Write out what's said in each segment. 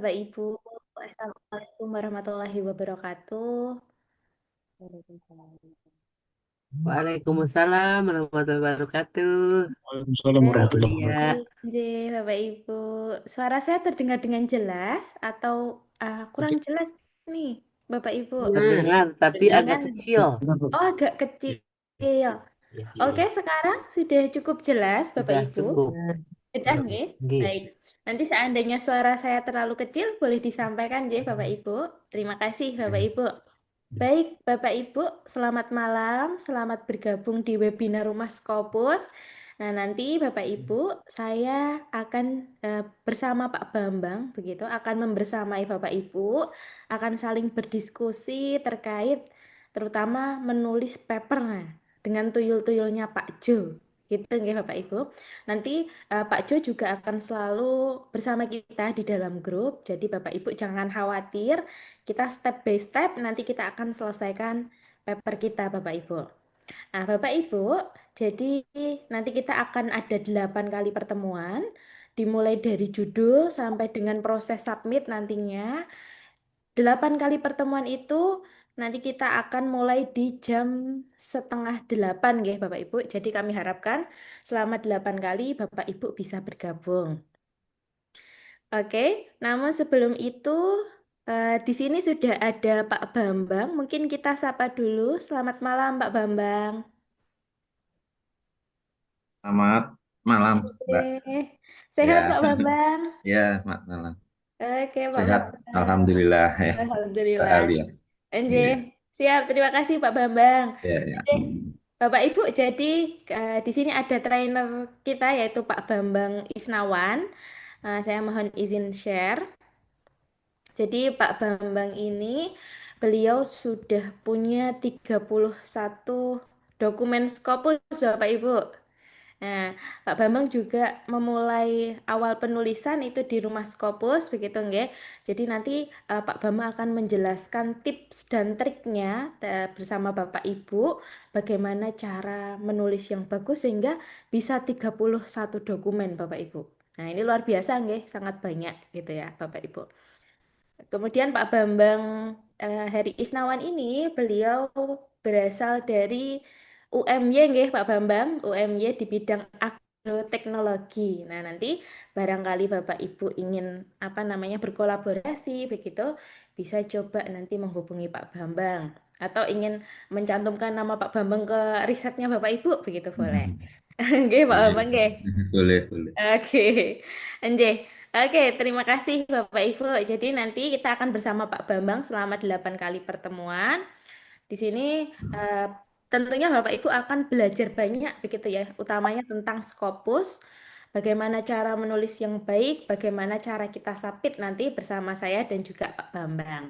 Bapak Ibu. Assalamualaikum warahmatullahi wabarakatuh. Waalaikumsalam warahmatullahi wabarakatuh. Waalaikumsalam Kak warahmatullahi Ulia. wabarakatuh. Bapak Ibu. Suara saya terdengar dengan jelas atau kurang jelas nih, Bapak Ibu? Terdengar tapi agak Terdengar. kecil. Oh, agak kecil. Ya, Oke, sekarang sudah cukup jelas, Bapak sudah Ibu. cukup. Sudah, nggih? Nggih. Baik. Nanti seandainya suara saya terlalu kecil, boleh disampaikan, nggih, Bapak Ibu. Terima kasih, Bapak Ibu. Baik, Bapak Ibu, selamat malam. Selamat bergabung di webinar Rumah Scopus. Nah, nanti Bapak Ibu, saya akan bersama Pak Bambang, begitu, akan membersamai Bapak Ibu, akan saling berdiskusi terkait terutama menulis paper dengan tuyul-tuyulnya Pak Jo. Gitu nggih Bapak Ibu. Nanti Pak Jo juga akan selalu bersama kita di dalam grup. Jadi Bapak Ibu jangan khawatir, kita step by step nanti kita akan selesaikan paper kita Bapak Ibu. Nah Bapak Ibu, jadi nanti kita akan ada 8 kali pertemuan, dimulai dari judul sampai dengan proses submit nantinya. 8 kali pertemuan itu nanti kita akan mulai di jam setengah 8 ya Bapak Ibu. Jadi kami harapkan selama 8 kali Bapak Ibu bisa bergabung. Oke, namun sebelum itu di sini sudah ada Pak Bambang. Mungkin kita sapa dulu. Selamat malam Pak Bambang. Selamat malam, Mbak. Sehat Ya, Pak Bambang. ya, selamat malam. Oke Pak Sehat, Bambang. Alhamdulillah ya. Mbak Alhamdulillah. Alia. Anjir, Iya, siap. Terima kasih Pak Bambang. ya, ya. Oke, Bapak Ibu, jadi di sini ada trainer kita yaitu Pak Bambang Isnawan. Saya mohon izin share. Jadi Pak Bambang ini beliau sudah punya 31 dokumen Scopus Bapak Ibu. Nah, Pak Bambang juga memulai awal penulisan itu di Rumah Scopus, begitu nggih. Jadi nanti Pak Bambang akan menjelaskan tips dan triknya bersama Bapak Ibu bagaimana cara menulis yang bagus sehingga bisa 31 dokumen Bapak Ibu. Nah, ini luar biasa nggih, sangat banyak gitu ya Bapak Ibu. Kemudian Pak Bambang Heri Isnawan ini beliau berasal dari UMY nggih Pak Bambang, UMY di bidang agroteknologi. Nah, nanti barangkali Bapak Ibu ingin apa namanya berkolaborasi begitu, bisa coba nanti menghubungi Pak Bambang atau ingin mencantumkan nama Pak Bambang ke risetnya Bapak Ibu begitu boleh. Nggih Pak Boleh, Bambang nggih. boleh, boleh. Oke, Anjay. Oke, terima kasih Bapak Ibu. Jadi nanti kita akan bersama Pak Bambang selama 8 kali pertemuan. Di sini eh, tentunya Bapak Ibu akan belajar banyak begitu ya, utamanya tentang Scopus, bagaimana cara menulis yang baik, bagaimana cara kita submit nanti bersama saya dan juga Pak Bambang.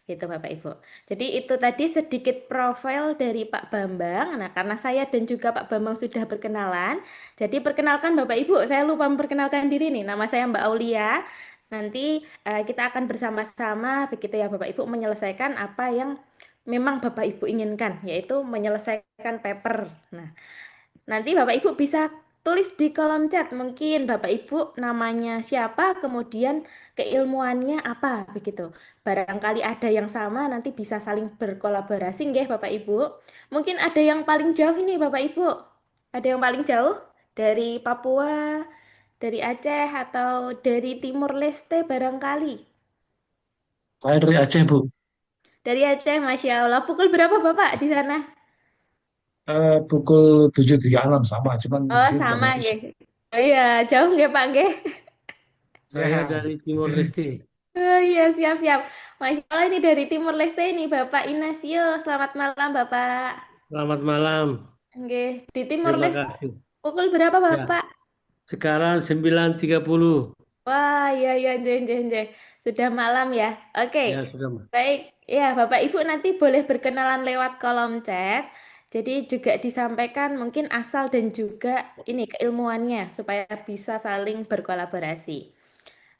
Gitu Bapak Ibu. Jadi itu tadi sedikit profil dari Pak Bambang. Nah, karena saya dan juga Pak Bambang sudah berkenalan, jadi perkenalkan Bapak Ibu, saya lupa memperkenalkan diri nih. Nama saya Mbak Aulia. Nanti kita akan bersama-sama begitu ya Bapak Ibu menyelesaikan apa yang memang Bapak Ibu inginkan, yaitu menyelesaikan paper. Nah, nanti Bapak Ibu bisa tulis di kolom chat mungkin Bapak Ibu namanya siapa, kemudian keilmuannya apa begitu. Barangkali ada yang sama nanti bisa saling berkolaborasi nggih Bapak Ibu. Mungkin ada yang paling jauh ini Bapak Ibu. Ada yang paling jauh dari Papua, dari Aceh atau dari Timur Leste barangkali. Saya dari Aceh, Bu. Dari Aceh, Masya Allah. Pukul berapa Bapak di sana? Pukul 7.36 sama, cuman di Oh, sini udah sama mau nggih. isya. Oh, iya, jauh nggih Pak nggih? Saya Ya, dari Timor Leste. Oh iya, siap-siap. Masya Allah ini dari Timur Leste ini, Bapak Inasio. Selamat malam, Bapak. Selamat malam. Nggih, di Timur Terima Leste kasih. pukul berapa, Ya, Bapak? sekarang 9.30. Wah, iya, iya, nje, nje, nje. Sudah malam ya. Oke, Ya, sudah. baik. Ya, Bapak Ibu nanti boleh berkenalan lewat kolom chat. Jadi juga disampaikan mungkin asal dan juga ini keilmuannya supaya bisa saling berkolaborasi.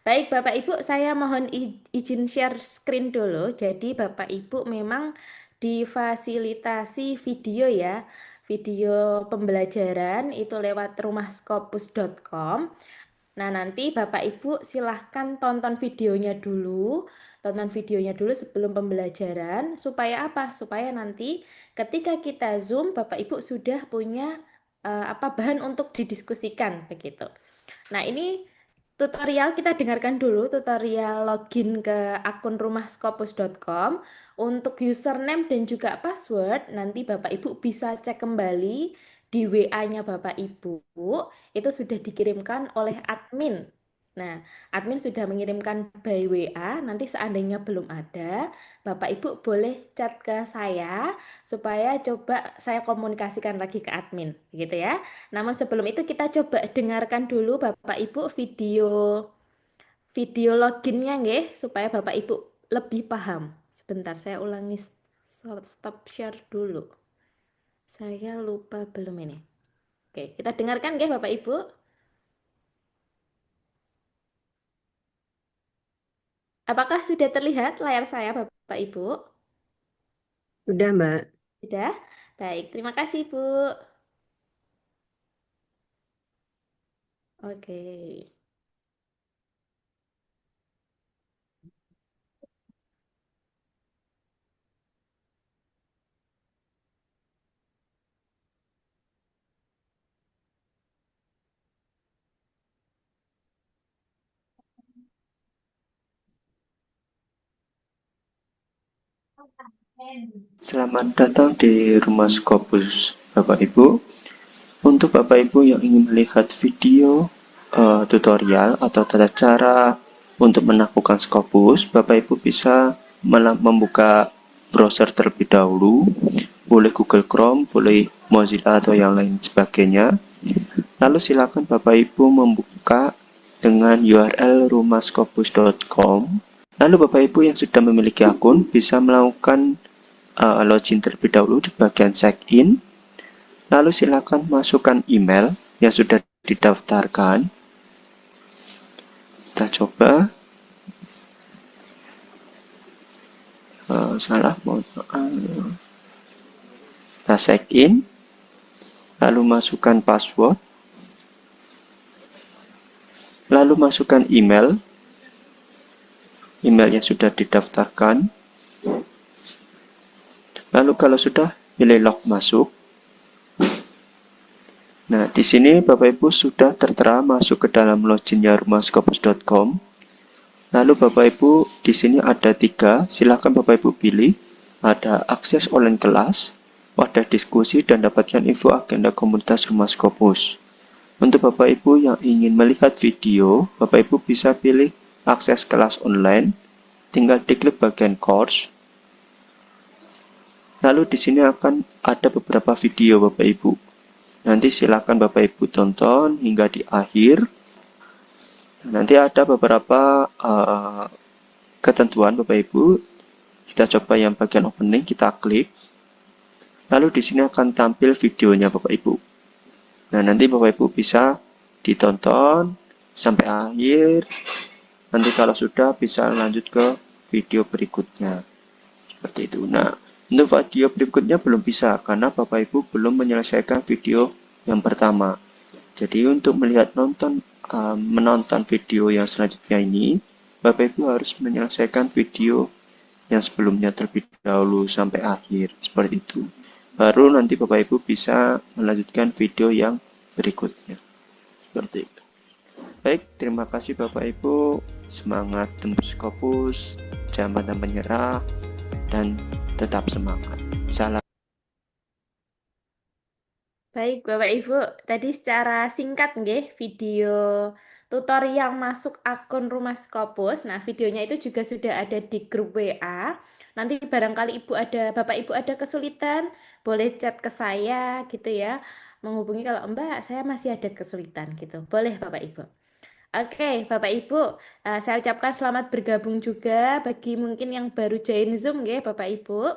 Baik, Bapak Ibu, saya mohon izin share screen dulu. Jadi, Bapak Ibu memang difasilitasi video ya, video pembelajaran itu lewat rumahskopus.com. Nah, nanti Bapak Ibu silahkan tonton videonya dulu. Tonton videonya dulu sebelum pembelajaran. Supaya apa? Supaya nanti ketika kita Zoom, Bapak Ibu sudah punya bahan untuk didiskusikan begitu. Nah, ini tutorial kita dengarkan dulu tutorial login ke akun rumahskopus.com. Untuk username dan juga password nanti Bapak Ibu bisa cek kembali di WA-nya Bapak Ibu. Itu sudah dikirimkan oleh admin. Nah, admin sudah mengirimkan by WA. Nanti seandainya belum ada, Bapak Ibu boleh chat ke saya supaya coba saya komunikasikan lagi ke admin, gitu ya. Namun sebelum itu kita coba dengarkan dulu Bapak Ibu video loginnya nggih supaya Bapak Ibu lebih paham. Sebentar saya ulangi stop share dulu. Saya lupa belum ini. Oke, kita dengarkan nggih Bapak Ibu. Apakah sudah terlihat layar saya Bapak Ibu? Sudah, Mbak. Sudah? Baik, terima kasih Bu. Oke. Selamat datang di Rumah Scopus, Bapak Ibu. Untuk Bapak Ibu yang ingin melihat video tutorial atau tata cara untuk menaklukkan Scopus, Bapak Ibu bisa membuka browser terlebih dahulu, boleh Google Chrome, boleh Mozilla atau yang lain sebagainya. Lalu silakan Bapak Ibu membuka dengan URL rumahskopus.com. Lalu Bapak Ibu yang sudah memiliki akun bisa melakukan login terlebih dahulu di bagian check in. Lalu silakan masukkan email yang sudah didaftarkan. Kita coba. Salah mau kita check in. Lalu masukkan password. Lalu masukkan email. Email yang sudah didaftarkan. Lalu kalau sudah, pilih log masuk. Nah, di sini Bapak Ibu sudah tertera masuk ke dalam loginnya rumahskopus.com. Lalu Bapak Ibu di sini ada 3, silakan Bapak Ibu pilih. Ada akses online kelas, wadah diskusi, dan dapatkan info agenda komunitas Rumah Scopus. Untuk Bapak Ibu yang ingin melihat video, Bapak Ibu bisa pilih akses kelas online, tinggal diklik bagian course. Lalu di sini akan ada beberapa video Bapak Ibu. Nanti silakan Bapak Ibu tonton hingga di akhir. Nanti ada beberapa ketentuan Bapak Ibu. Kita coba yang bagian opening, kita klik. Lalu di sini akan tampil videonya Bapak Ibu. Nah, nanti Bapak Ibu bisa ditonton sampai akhir. Nanti kalau sudah bisa lanjut ke video berikutnya. Seperti itu. Nah, untuk video berikutnya belum bisa karena Bapak Ibu belum menyelesaikan video yang pertama. Jadi untuk menonton video yang selanjutnya ini, Bapak Ibu harus menyelesaikan video yang sebelumnya terlebih dahulu sampai akhir. Seperti itu. Baru nanti Bapak Ibu bisa melanjutkan video yang berikutnya. Seperti itu. Baik, terima kasih Bapak Ibu. Semangat tembus Scopus, jangan pantang menyerah, dan tetap semangat. Salam. Baik, Bapak Ibu, tadi secara singkat nggih video tutorial masuk akun Rumah Scopus. Nah, videonya itu juga sudah ada di grup WA. Nanti barangkali Bapak Ibu ada kesulitan, boleh chat ke saya gitu ya. Menghubungi kalau Mbak, saya masih ada kesulitan gitu. Boleh Bapak Ibu. Oke, Bapak Ibu, saya ucapkan selamat bergabung juga bagi mungkin yang baru join Zoom ya, Bapak Ibu.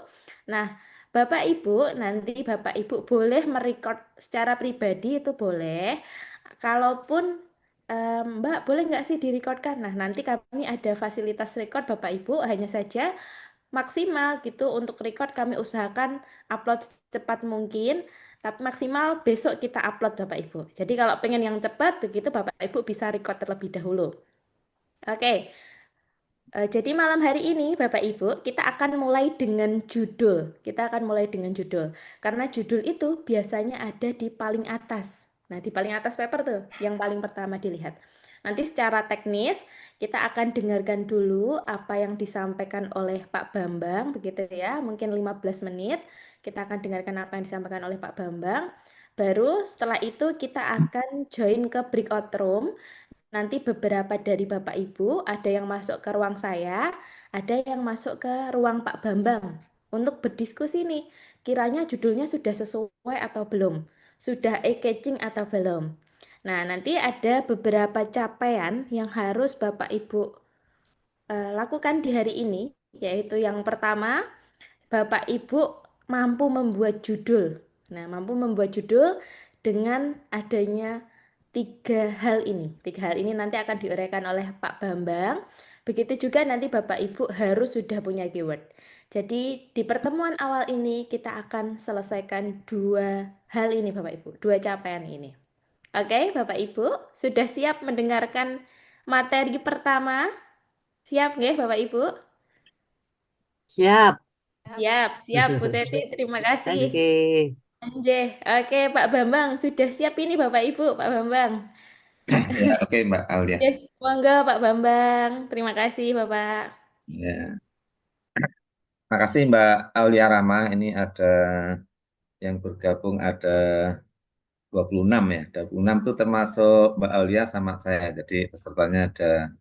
Nah, Bapak Ibu, nanti Bapak Ibu boleh merecord secara pribadi itu boleh. Kalaupun Mbak, boleh nggak sih direcordkan? Nah, nanti kami ada fasilitas record Bapak Ibu, hanya saja maksimal gitu untuk record kami usahakan upload secepat mungkin. tapi maksimal besok kita upload Bapak Ibu. Jadi kalau pengen yang cepat, begitu Bapak Ibu bisa record terlebih dahulu. Oke. Jadi malam hari ini Bapak Ibu kita akan mulai dengan judul. Kita akan mulai dengan judul. Karena judul itu biasanya ada di paling atas. Nah, di paling atas paper tuh yang paling pertama dilihat. Nanti secara teknis kita akan dengarkan dulu apa yang disampaikan oleh Pak Bambang begitu ya. Mungkin 15 menit kita akan dengarkan apa yang disampaikan oleh Pak Bambang. Baru setelah itu kita akan join ke breakout room. Nanti beberapa dari Bapak Ibu ada yang masuk ke ruang saya, ada yang masuk ke ruang Pak Bambang untuk berdiskusi nih. Kiranya judulnya sudah sesuai atau belum? Sudah eye-catching atau belum? Nah, nanti ada beberapa capaian yang harus Bapak Ibu lakukan di hari ini, yaitu yang pertama, Bapak Ibu mampu membuat judul. Nah, mampu membuat judul dengan adanya tiga hal ini. Tiga hal ini nanti akan diuraikan oleh Pak Bambang. Begitu juga nanti Bapak Ibu harus sudah punya keyword. Jadi di pertemuan awal ini kita akan selesaikan dua hal ini Bapak Ibu, dua capaian ini. Oke, Bapak Ibu, sudah siap mendengarkan materi pertama? Siap nggih Bapak Ibu? Siap. Siap, siap Bu Teti, terima kasih. Oke. Anjay, oke Pak Bambang, sudah siap ini Bapak Ibu, Pak Bambang. Ya, oke Mbak Alia. Oke, monggo Pak Bambang, terima kasih Bapak. Ya. Makasih Mbak Aulia Rama. Ini ada yang bergabung ada 26 ya. 26 itu termasuk Mbak Aulia sama saya. Jadi pesertanya ada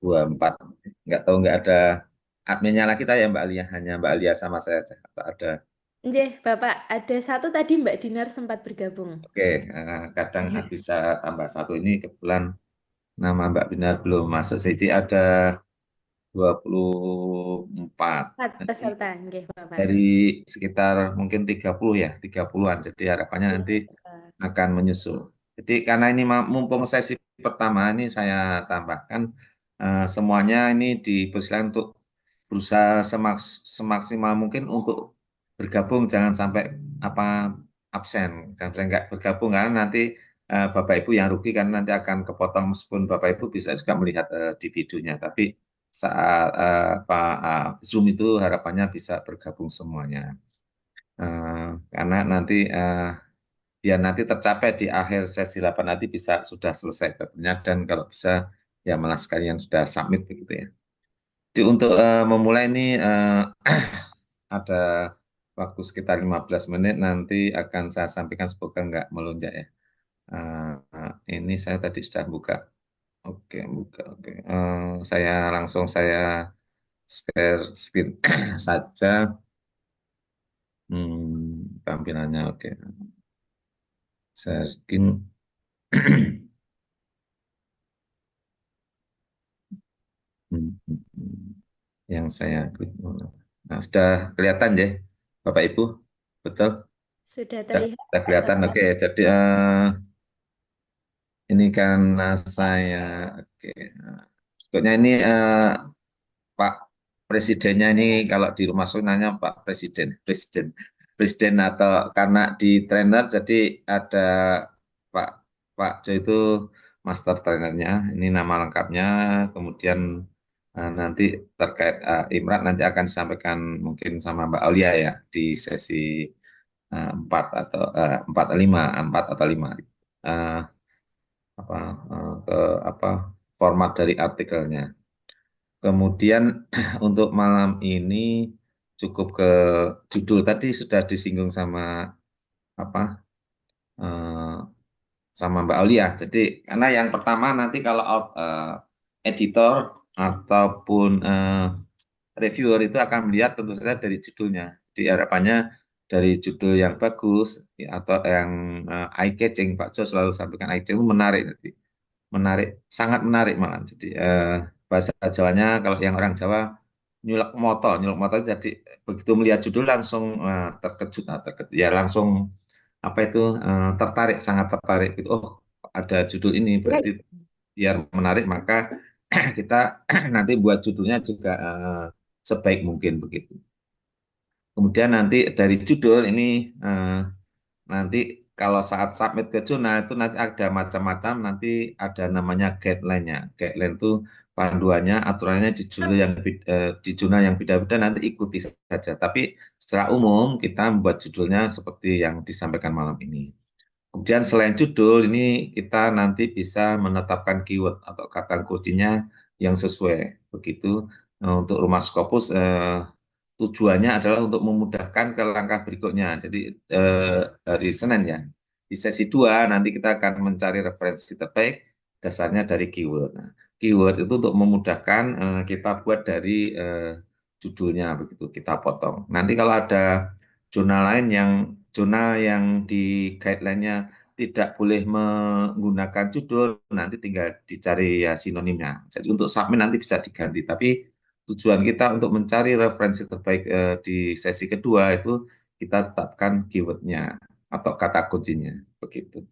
24. Nggak ada adminnya lagi kita ya Mbak Alia. Hanya Mbak Alia sama saya aja. Atau ada. Anjay, Bapak, ada satu tadi Mbak Dinar sempat bergabung. Oke, kadang bisa tambah satu ini kebetulan nama Mbak Binar belum masuk. Jadi ada 24. Empat Nanti peserta, nggih Bapak. dari sekitar mungkin 30 ya, 30-an. Jadi harapannya nanti akan menyusul. Jadi karena ini mumpung sesi pertama ini saya tambahkan semuanya ini dipersilakan untuk berusaha semaksimal mungkin untuk bergabung, jangan sampai absen, dan nggak bergabung karena nanti Bapak Ibu yang rugi karena nanti akan kepotong meskipun Bapak Ibu bisa juga melihat di videonya, tapi saat Zoom itu harapannya bisa bergabung semuanya. Karena nanti biar nanti tercapai di akhir sesi 8 nanti bisa sudah selesai webnya dan kalau bisa ya malah sekalian sudah submit begitu ya. Jadi untuk memulai ini ada waktu sekitar 15 menit nanti akan saya sampaikan semoga nggak melonjak ya. Ini saya tadi sudah buka. Oke, buka. Oke. Saya share screen saja. Tampilannya oke. Share screen. Yang saya klik. Nah, sudah kelihatan ya, Bapak Ibu? Betul? Sudah terlihat. Sudah kelihatan. Oke, jadi ini karena saya oke. Pokoknya ini Pak Presidennya ini kalau di rumah nanya Pak Presiden atau karena di trainer jadi ada Pak Pak Jo itu master trainernya, ini nama lengkapnya, kemudian nanti terkait Imran nanti akan disampaikan mungkin sama Mbak Aulia ya di sesi 4 atau 4 atau 5 format dari artikelnya. Kemudian untuk malam ini cukup ke judul tadi sudah disinggung sama sama Mbak Aulia. Jadi karena yang pertama nanti kalau editor ataupun reviewer itu akan melihat tentu saja dari judulnya. Di harapannya dari judul yang bagus atau yang eye-catching, Pak Jo selalu sampaikan eye-catching itu menarik. Menarik, sangat menarik malah. Jadi bahasa Jawanya kalau yang orang Jawa nyulek moto jadi begitu melihat judul langsung terkejut, ya langsung tertarik, sangat tertarik gitu. Oh, ada judul ini berarti biar menarik maka kita nanti buat judulnya juga sebaik mungkin begitu. Kemudian nanti dari judul ini nanti kalau saat submit ke jurnal itu nanti ada macam-macam, nanti ada namanya guideline-nya. Guideline itu panduannya, aturannya di jurnal yang beda-beda nanti ikuti saja. Tapi secara umum kita membuat judulnya seperti yang disampaikan malam ini. Kemudian selain judul ini kita nanti bisa menetapkan keyword atau kata kuncinya yang sesuai. Begitu. Untuk Rumah Scopus tujuannya adalah untuk memudahkan ke langkah berikutnya. Jadi hari Senin ya, di sesi 2 nanti kita akan mencari referensi terbaik dasarnya dari keyword. Nah, keyword itu untuk memudahkan kita buat dari judulnya begitu kita potong. Nanti kalau ada jurnal lain jurnal yang di guideline-nya tidak boleh menggunakan judul, nanti tinggal dicari ya sinonimnya. Jadi untuk submit nanti bisa diganti, tapi tujuan kita untuk mencari referensi terbaik di sesi kedua itu kita tetapkan keywordnya atau kata kuncinya begitu.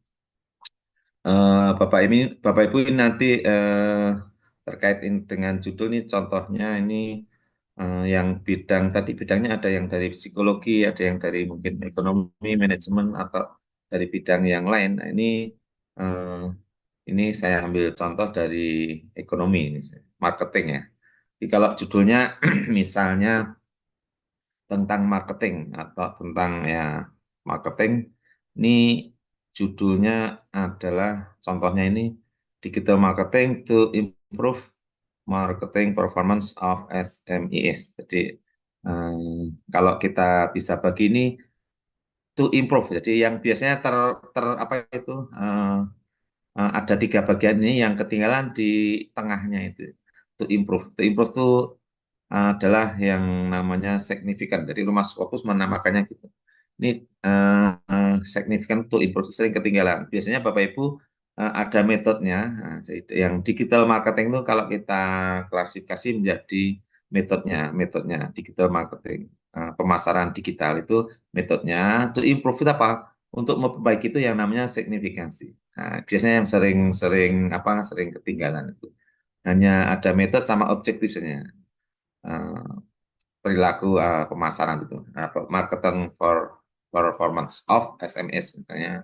Bapak Ibu ini nanti terkait dengan judul ini contohnya ini yang bidangnya ada yang dari psikologi, ada yang dari mungkin ekonomi, manajemen atau dari bidang yang lain. Nah, eh, ini saya ambil contoh dari ekonomi, marketing ya. Jadi kalau judulnya misalnya tentang marketing atau tentang ya marketing, ini judulnya adalah contohnya ini digital marketing to improve marketing performance of SMEs. Jadi kalau kita bisa bagi ini to improve. Jadi yang biasanya apa itu ada 3 bagian ini yang ketinggalan di tengahnya itu to improve. To improve itu adalah yang namanya signifikan. Jadi Rumah Scopus menamakannya gitu. Ini signifikan to improve sering ketinggalan. Biasanya Bapak Ibu ada metodenya. Nah, yang digital marketing itu kalau kita klasifikasi menjadi metodenya digital marketing. Pemasaran digital itu metodenya. To improve itu apa? Untuk memperbaiki itu yang namanya signifikansi. Nah, biasanya yang sering ketinggalan itu. Hanya ada metode sama objektif saja. Perilaku pemasaran itu, marketing for performance of SMS misalnya,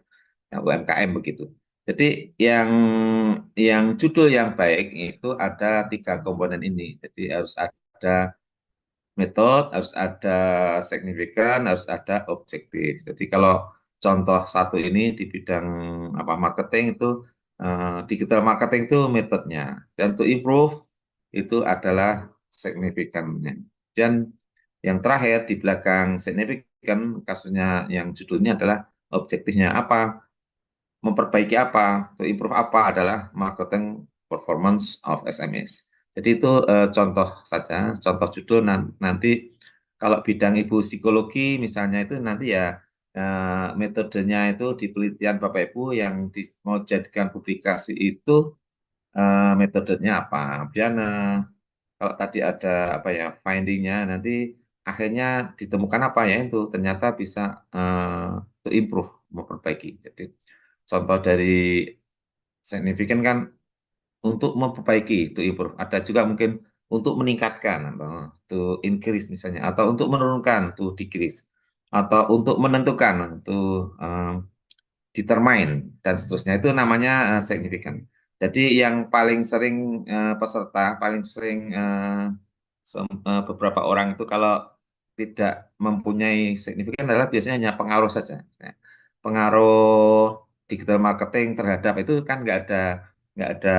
UMKM begitu. Jadi yang judul yang baik itu ada 3 komponen ini. Jadi harus ada metode, harus ada signifikan, harus ada objektif. Jadi kalau contoh satu ini di bidang marketing itu digital marketing itu metodenya, dan to improve itu adalah signifikannya. Dan yang terakhir di belakang signifikan kasusnya yang judulnya adalah objektifnya apa, memperbaiki apa, to improve apa adalah marketing performance of SMS. Jadi itu contoh saja, contoh judul nanti kalau bidang Ibu psikologi misalnya itu nanti ya metodenya itu di penelitian Bapak Ibu yang mau jadikan publikasi itu metodenya apa. Kemudian kalau tadi ada apa ya findingnya nanti akhirnya ditemukan apa ya itu ternyata bisa to improve memperbaiki. Jadi contoh dari signifikan kan untuk memperbaiki to improve. Ada juga mungkin untuk meningkatkan atau to increase misalnya atau untuk menurunkan to decrease atau untuk menentukan to determine dan seterusnya itu namanya signifikan. Jadi yang paling sering peserta paling sering beberapa orang itu kalau tidak mempunyai signifikan adalah biasanya hanya pengaruh saja. Nah, pengaruh digital marketing terhadap itu kan nggak ada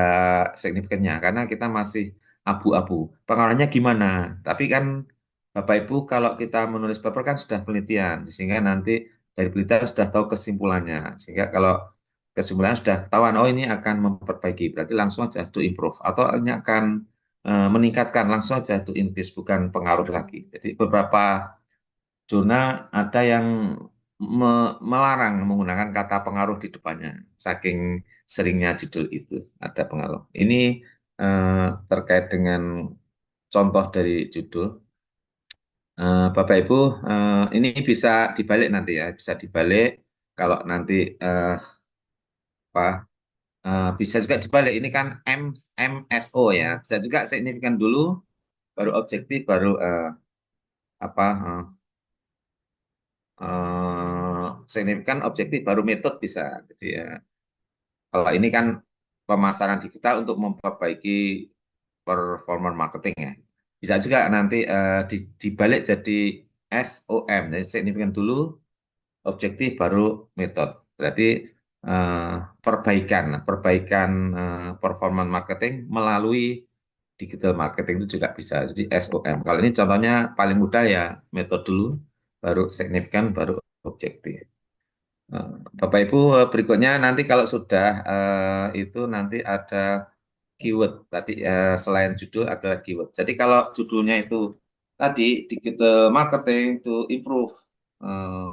signifikannya karena kita masih abu-abu. Pengaruhnya gimana? Tapi kan Bapak Ibu kalau kita menulis paper kan sudah penelitian, sehingga nanti dari penelitian sudah tahu kesimpulannya. Sehingga kalau kesimpulannya sudah ketahuan, oh ini akan memperbaiki, berarti langsung aja to improve. Atau ini akan meningkatkan, langsung aja to increase, bukan pengaruh lagi. Jadi beberapa zona ada yang melarang menggunakan kata pengaruh di depannya, saking seringnya judul itu ada pengaruh. Ini terkait dengan contoh dari judul. Bapak Ibu, ini bisa dibalik nanti ya, bisa dibalik kalau nanti apa bisa juga dibalik. Ini kan MSO ya, bisa juga signifikan dulu, baru objektif, baru apa signifikan, objektif, baru metode bisa. Jadi ya, kalau ini kan pemasaran digital untuk memperbaiki performance marketing ya. Bisa juga nanti dibalik jadi SOM, jadi signifikan dulu, objektif baru metode. Berarti perbaikan performance marketing melalui digital marketing itu juga bisa. Jadi SOM. Kalau ini contohnya paling mudah ya metode dulu, baru signifikan, baru objektif. Bapak Ibu, berikutnya nanti kalau sudah itu nanti ada keyword. Tadi selain judul ada keyword. Jadi kalau judulnya itu tadi digital marketing to improve eh,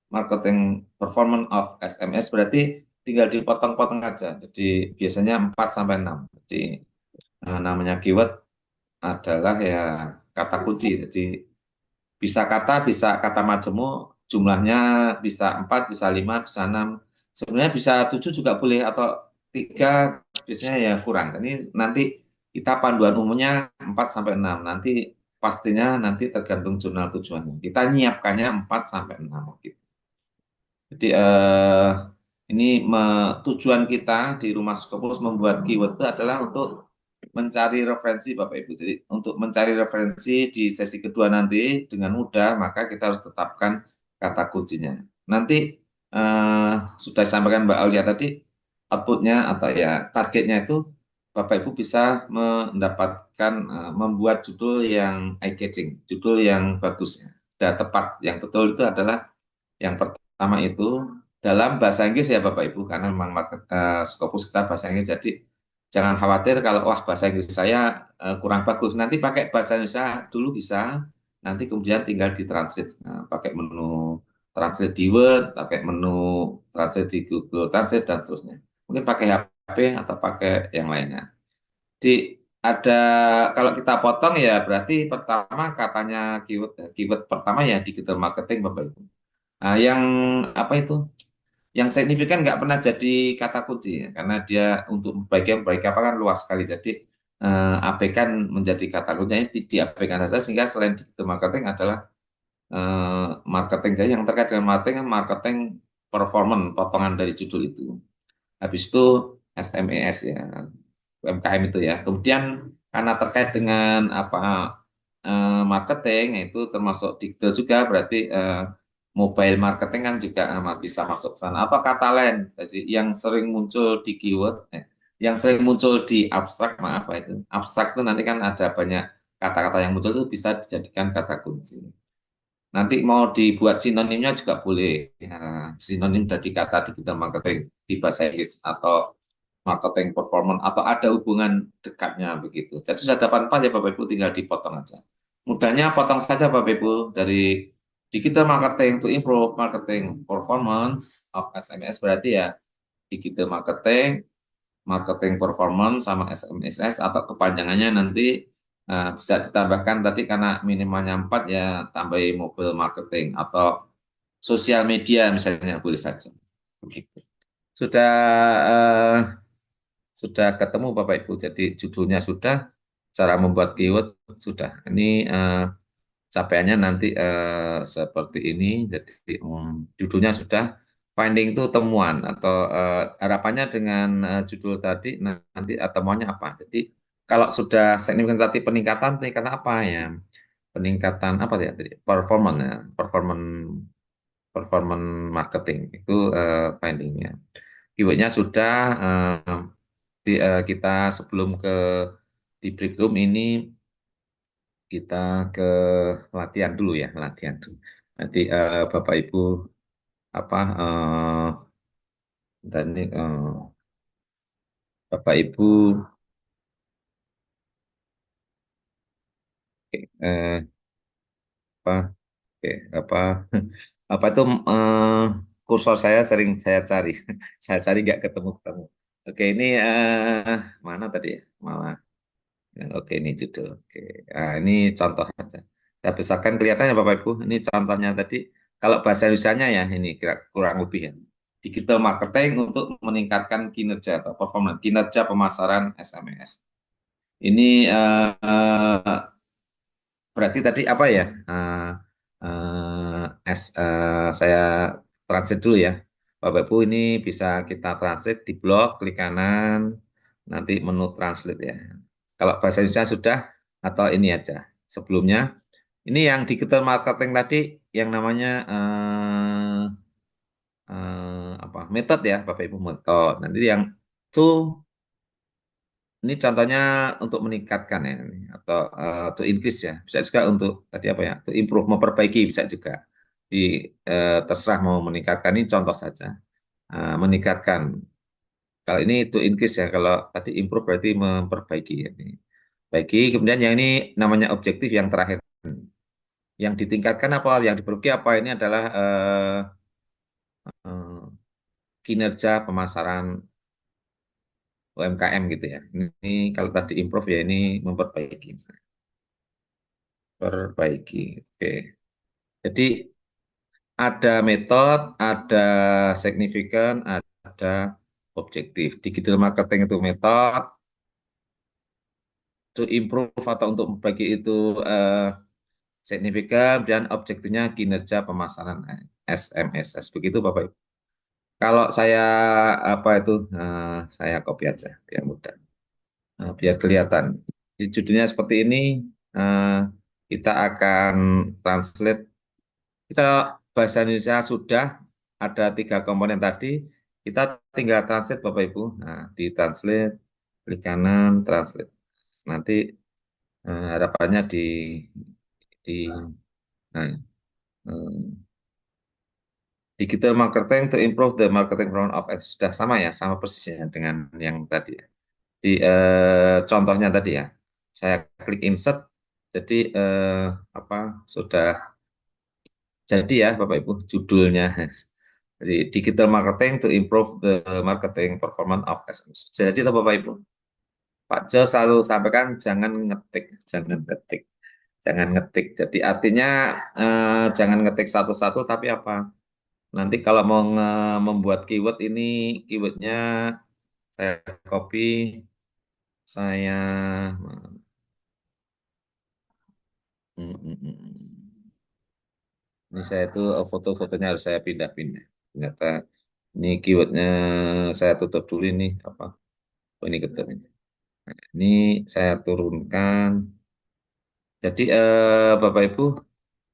marketing performance of SMS, berarti tinggal dipotong-potong aja. Jadi biasanya 4 sampai 6. Jadi namanya keyword adalah ya kata kunci. Jadi bisa kata majemuk, jumlahnya bisa 4, bisa 5, bisa 6. Sebenarnya bisa 7 juga boleh, atau 3 biasanya ya kurang. Ini nanti kita panduan umumnya 4 sampai 6. Nanti pastinya nanti tergantung jurnal tujuannya. Kita nyiapkannya 4 sampai 6 gitu. Jadi ini tujuan kita di Rumah Scopus membuat keyword itu adalah untuk mencari referensi Bapak Ibu. Jadi untuk mencari referensi di sesi kedua nanti dengan mudah, maka kita harus tetapkan kata kuncinya. Nanti sudah disampaikan Mbak Aulia tadi, outputnya atau ya targetnya itu Bapak Ibu bisa mendapatkan membuat judul yang eye-catching, judul yang bagus, sudah tepat. Yang betul itu adalah yang pertama itu dalam bahasa Inggris ya Bapak Ibu, karena memang Scopus kita bahasa Inggris, jadi jangan khawatir kalau wah bahasa Inggris saya kurang bagus. Nanti pakai bahasa Indonesia dulu bisa, nanti kemudian tinggal ditranslate. Pakai menu translate di Word, pakai menu translate di Google Translate dan seterusnya. Mungkin pakai HP atau pakai yang lainnya. Di ada kalau kita potong ya berarti pertama katanya keyword pertama ya digital marketing Bapak Ibu. Nah, yang apa itu? Yang signifikan nggak pernah jadi kata kunci ya, karena dia untuk bagian apa kan luas sekali. Jadi abaikan menjadi kata kuncinya, diabaikan saja, sehingga selain digital marketing adalah marketing. Jadi yang terkait dengan marketing performance, potongan dari judul itu. Habis itu SMES ya, UMKM itu ya. Kemudian karena terkait dengan apa marketing, itu termasuk digital juga, berarti mobile marketing kan juga bisa masuk sana. Apa kata lain? Jadi yang sering muncul di keyword, yang sering muncul di abstrak, maaf itu. Abstrak itu nanti kan ada banyak kata-kata yang muncul, itu bisa dijadikan kata kunci. Nanti mau dibuat sinonimnya juga boleh. Sinonim dari kata digital marketing di bahasa Inggris atau marketing performance, atau ada hubungan dekatnya begitu. Jadi sudah dapat 4 ya Bapak Ibu, tinggal dipotong aja. Mudahnya potong saja Bapak Ibu, dari digital marketing to improve marketing performance of SMS, berarti ya digital marketing, marketing performance sama SMSS, atau kepanjangannya nanti bisa ditambahkan tadi karena minimalnya 4 ya, tambahin mobile marketing atau sosial media misalnya, boleh saja. Begitu. Sudah ketemu Bapak Ibu, jadi judulnya sudah, cara membuat keyword sudah. Ini capaiannya nanti seperti ini. Jadi judulnya sudah, finding itu temuan, atau harapannya dengan judul tadi nanti temuannya apa. Jadi kalau sudah signifikan tadi peningkatan apa ya? Peningkatan apa ya tadi? Performance ya, performance marketing itu findingnya. Keywordnya sudah, kita sebelum di break room ini kita ke latihan dulu ya, latihan dulu. Nanti Bapak Ibu apa dan ini Bapak Ibu eh, apa apa apa itu kursor saya sering saya cari, saya cari nggak ketemu. Oke, ini mana tadi ya? Malah. Oke, ini judul. Oke, ini contoh aja. Saya besarkan kelihatannya Bapak Ibu. Ini contohnya tadi. Kalau bahasa Indonesianya ya ini kurang lebih ya. Digital marketing untuk meningkatkan kinerja atau performance, kinerja pemasaran SMS. Ini berarti tadi apa ya? Saya translate dulu ya. Bapak Ibu ini bisa kita translate di blok, klik kanan, nanti menu translate ya. Kalau bahasa Indonesia sudah, atau ini aja. Sebelumnya, ini yang digital marketing tadi, yang namanya apa metode ya, Bapak Ibu, metode. Nanti yang to, ini contohnya untuk meningkatkan ya, atau to increase ya. Bisa juga untuk tadi apa ya, to improve, memperbaiki bisa juga. Terserah mau meningkatkan, ini contoh saja. Meningkatkan. Kalau ini to increase ya, kalau tadi improve berarti memperbaiki ya. Baiki, kemudian yang ini namanya objektif yang terakhir. Yang ditingkatkan apa, yang diperbaiki apa, ini adalah kinerja pemasaran UMKM gitu ya. Ini kalau tadi improve ya, ini memperbaiki. Perbaiki. Oke. Jadi ada metode, ada signifikan, ada objektif. Digital marketing itu metode, to improve atau untuk memperbaiki itu signifikan, dan objektifnya kinerja pemasaran SMSS. Begitu Bapak Ibu. Kalau saya apa itu, saya copy aja biar mudah. Biar kelihatan. Di judulnya seperti ini, kita akan translate. Kita bahasa Indonesia sudah ada 3 komponen tadi, kita tinggal translate Bapak Ibu. Nah, di translate, klik kanan, translate. Nanti harapannya di nah, digital marketing to improve the marketing round of ads. Sudah sama ya, sama persisnya dengan yang tadi ya. Di contohnya tadi ya, saya klik insert, jadi apa sudah jadi ya Bapak Ibu judulnya. Jadi digital marketing to improve the marketing performance of SMEs. Jadi itu Bapak Ibu, Pak Jo selalu sampaikan jangan ngetik, jangan ngetik, jangan ngetik. Jadi artinya jangan ngetik satu-satu, tapi apa? Nanti kalau mau membuat keyword ini, keywordnya saya copy, saya ini saya itu foto-fotonya harus saya pindah-pindah. Ternyata ini keywordnya saya tutup dulu ini apa? Oh, ini ketutup ini. Nah, ini saya turunkan. Jadi Bapak Ibu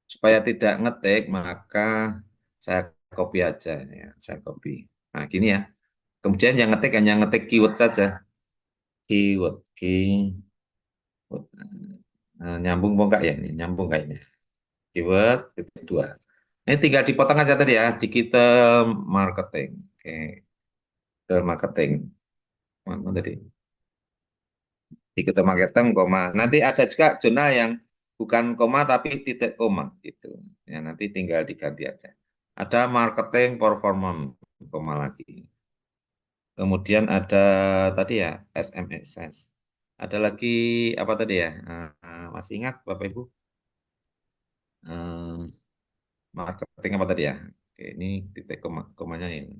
supaya tidak ngetik maka saya copy aja ya, saya copy. Nah, gini ya. Kemudian yang ngetik hanya ngetik keyword saja. Keyword, keyword. Nyambung enggak ya ini? Nyambung kayaknya. Keyword itu 2. Ini tinggal dipotong aja tadi ya, digital marketing. Oke, digital marketing. Mana tadi? Digital marketing, koma. Nanti ada juga jurnal yang bukan koma tapi titik koma gitu. Ya, nanti tinggal diganti aja. Ada marketing performance, koma lagi. Kemudian ada tadi ya, SMSS. Ada lagi apa tadi ya? Masih ingat Bapak Ibu? Marketing apa tadi ya? Oke, ini titik komanya ini.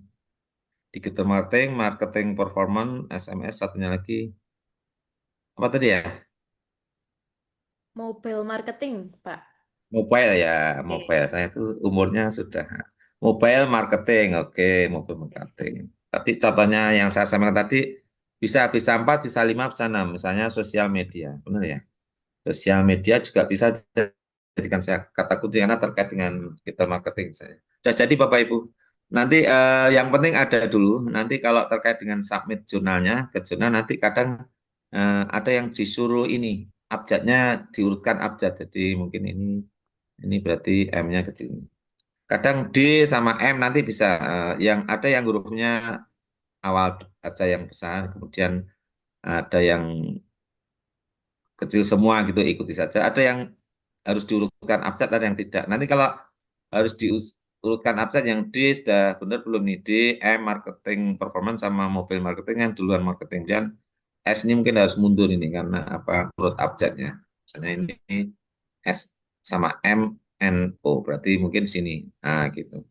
Digital marketing, marketing performance, SMS, satunya lagi apa tadi ya? Mobile marketing, Pak. Mobile ya, mobile. Saya itu umurnya sudah mobile marketing. Oke, mobile marketing. Tapi contohnya yang saya sampaikan tadi bisa 4, bisa 5, bisa 6. Misalnya sosial media, benar ya? Sosial media juga bisa jadikan saya kata kunci karena terkait dengan digital marketing saya. Sudah jadi Bapak Ibu. Nanti yang penting ada dulu. Nanti kalau terkait dengan submit jurnalnya ke jurnal, nanti kadang ada yang disuruh ini abjadnya diurutkan abjad. Jadi mungkin ini berarti M-nya kecil. Kadang D sama M nanti bisa yang ada yang hurufnya awal aja yang besar, kemudian ada yang kecil semua gitu, ikuti saja. Ada yang harus diurutkan abjad, ada yang tidak. Nanti kalau harus diurutkan abjad yang D sudah benar belum nih? D, M marketing performance sama mobile marketing yang duluan marketing, dan S ini mungkin harus mundur ini karena apa urut abjadnya. Misalnya ini S sama M, N, O, berarti mungkin sini. Nah gitu.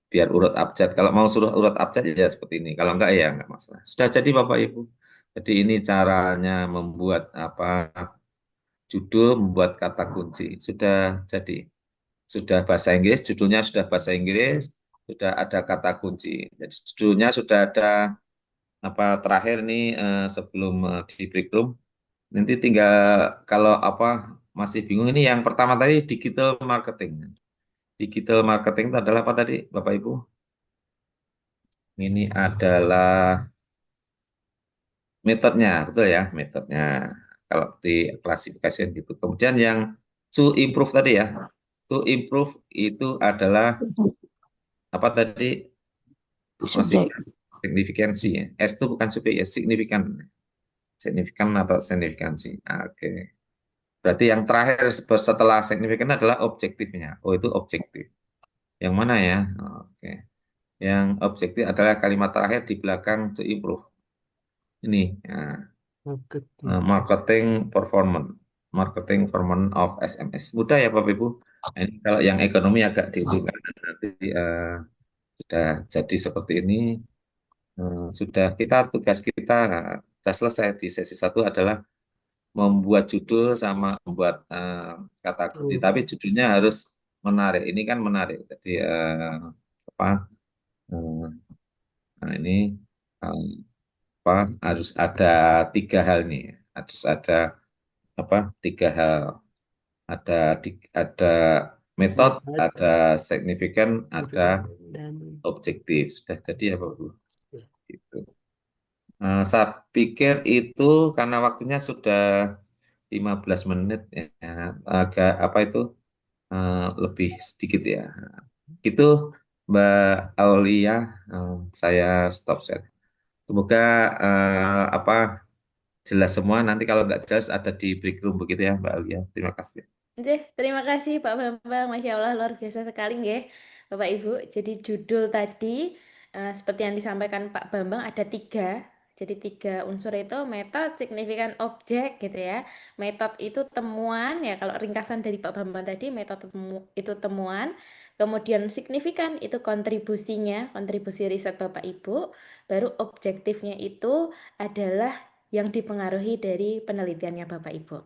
Biar urut abjad. Kalau mau suruh urut abjad ya seperti ini. Kalau enggak ya enggak masalah. Sudah jadi Bapak Ibu. Jadi ini caranya membuat apa judul, membuat kata kunci. Sudah jadi. Sudah bahasa Inggris, judulnya sudah bahasa Inggris, sudah ada kata kunci. Jadi judulnya sudah ada apa terakhir nih sebelum di break room. Nanti tinggal kalau apa masih bingung ini yang pertama tadi digital marketing. Digital marketing itu adalah apa tadi, Bapak Ibu? Ini adalah metodenya, betul ya, metodenya. Kalau di klasifikasi gitu. Kemudian yang to improve tadi ya, to improve itu adalah apa tadi? Masih signifikansi ya. S itu bukan subjek ya, signifikan. Signifikan atau signifikansi. Oke. Berarti yang terakhir setelah signifikan adalah objektifnya. Oh, itu objektif. Yang mana ya? Oke. Yang objektif adalah kalimat terakhir di belakang to improve. Ini marketing performance. Marketing performance of SMS. Mudah ya Bapak Ibu. Nah, ini kalau yang ekonomi agak diuntungkan nanti sudah jadi seperti ini. Sudah tugas kita sudah selesai di sesi 1 adalah membuat judul sama membuat kata kunci. Tapi judulnya harus menarik. Ini kan menarik. Jadi apa? Nah ini apa? Harus ada 3 hal nih. Harus ada apa? 3 hal. Ada metode, ada signifikan, ada objektif. Sudah jadi ya Bapak Ibu. Gitu. Saya pikir itu karena waktunya sudah 15 menit ya, agak apa itu lebih sedikit ya. Itu Mbak Aulia, saya stop share. Semoga apa jelas semua. Nanti kalau nggak jelas ada di break room begitu ya Mbak Aulia. Terima kasih. Terima kasih Pak Bambang, Masya Allah luar biasa sekali nggih Bapak Ibu. Jadi judul tadi seperti yang disampaikan Pak Bambang ada 3. Jadi 3 unsur itu metode, signifikan, objek gitu ya. Metode itu temuan ya, kalau ringkasan dari Pak Bambang tadi metode itu temuan. Kemudian signifikan itu kontribusinya, kontribusi riset Bapak Ibu. Baru objektifnya itu adalah yang dipengaruhi dari penelitiannya Bapak Ibu.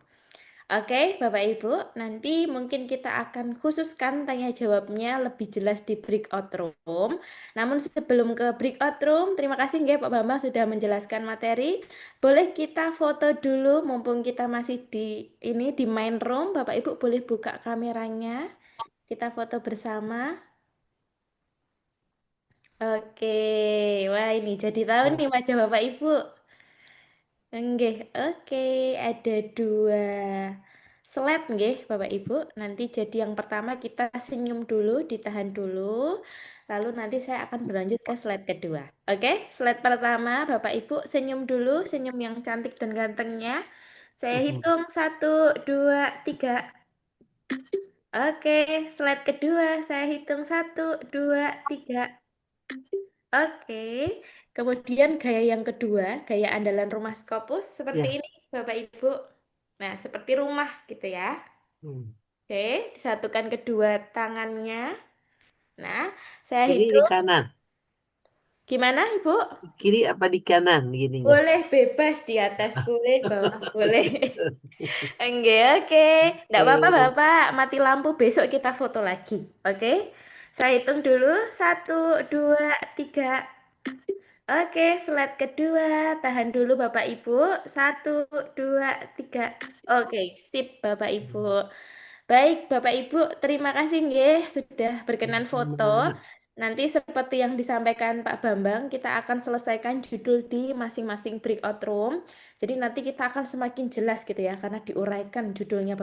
Oke, Bapak Ibu, nanti mungkin kita akan khususkan tanya jawabnya lebih jelas di breakout room. Namun sebelum ke breakout room, terima kasih nggih Pak Bambang sudah menjelaskan materi. Boleh kita foto dulu mumpung kita masih di main room. Bapak Ibu boleh buka kameranya. Kita foto bersama. Oke, wah ini jadi tahu nih wajah Bapak Ibu. Nggih, oke, ada 2 slide nggih Bapak Ibu. Nanti jadi yang pertama kita senyum dulu, ditahan dulu. Lalu nanti saya akan berlanjut ke slide kedua. Oke, slide pertama Bapak Ibu senyum dulu, senyum yang cantik dan gantengnya. Saya hitung 1, 2, 3. Oke, slide kedua saya hitung 1, 2, 3. Oke, kemudian gaya yang kedua, gaya andalan rumah Scopus seperti ini Bapak Ibu. Nah, seperti rumah gitu ya. Oke, disatukan kedua tangannya. Nah, saya Ini di hitung. kanan. Gimana Ibu? Di kiri apa di kanan gininya? Boleh bebas di atas boleh, bawah boleh. Enggak, oke. Enggak apa-apa Bapak, mati lampu besok kita foto lagi. Oke? Saya hitung dulu. 1, 2, 3. Oke, slide kedua. Tahan dulu Bapak Ibu. 1, 2, 3. Oke, sip Bapak Ibu. Baik Bapak Ibu, terima kasih nggih sudah berkenan foto. Nanti seperti yang disampaikan Pak Bambang, kita akan selesaikan judul di masing-masing breakout room. Jadi nanti kita akan semakin jelas gitu ya, karena diuraikan judulnya Bapak.